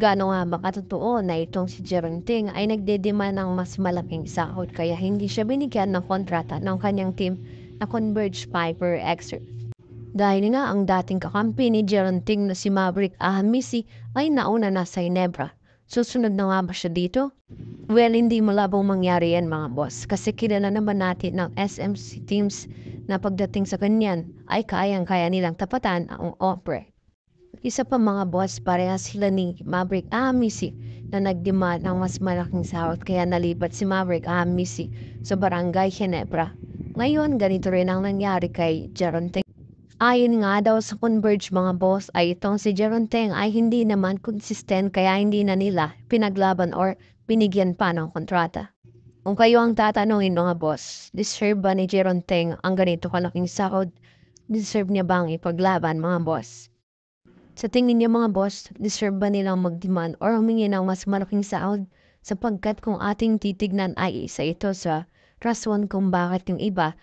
Gaano nga ba katotoo na itong si Geronting ay nagdedemand ng mas malaking sahod kaya hindi siya binigyan ng kontrata ng kanyang team na Converge Piper Extra? Dahil nga ang dating kakampi ni Geronting na si Maverick Ahamisi ay nauna na sa Ginebra. Susunod na nga ba siya dito? Well, hindi malabong mangyari yan mga boss kasi kilala naman natin ng SMC teams na pagdating sa ganyan ay kayang-kaya nilang tapatan ang offer. Isa pa mga boss, parehas sila ni Maverick Ahamisi na nagdemand ng mas malaking sahod kaya nalipat si Maverick Ahamisi sa Barangay Ginebra. Ngayon, ganito rin ang nangyari kay Geronting. Ayon nga daw sa Converge mga boss ay itong si Geronting ay hindi naman consistent kaya hindi na nila pinaglaban or binigyan pa ng kontrata. Kung kayo ang tatanungin mga boss, deserve ba ni Geronting ang ganito kalaking sahod? Deserve niya bang ipaglaban mga boss? Sa tingin niyo mga boss, deserve ba nilang mag-demand or humingi ng mas malaking sahod? Sapagkat kung ating titignan ay isa ito sa rason kung bakit yung iba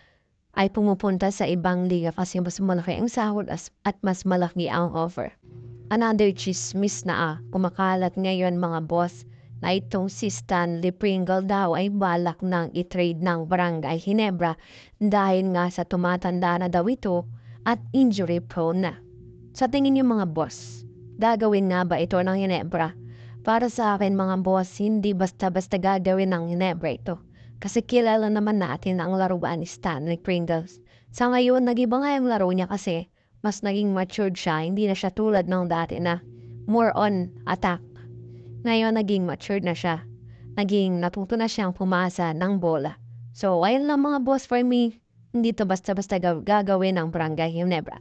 ay pumupunta sa ibang liga kasi mas malaki ang sahod at mas malaki ang offer. Another chismis na kumakalat ngayon mga boss na itong si Stanley Pringle daw ay balak nang i-trade ng Barangay Ginebra dahil nga sa tumatanda na daw ito at injury prone na. Sa tingin niyo mga boss, gagawin nga ba ito ng Ginebra? Para sa akin mga boss, hindi basta-basta gagawin ng Ginebra ito. Kasi kilala naman natin ang laruan ni Stanley Pringles. Sa ngayon, nag-iba nga yung laro niya kasi mas naging matured siya. Hindi na siya tulad ng dati na more on attack. Ngayon, naging matured na siya. Naging natuto na siyang pumasa ng bola. So, ayun lang mga boss for me. Hindi to basta-basta gagawin ng Barangay Ginebra.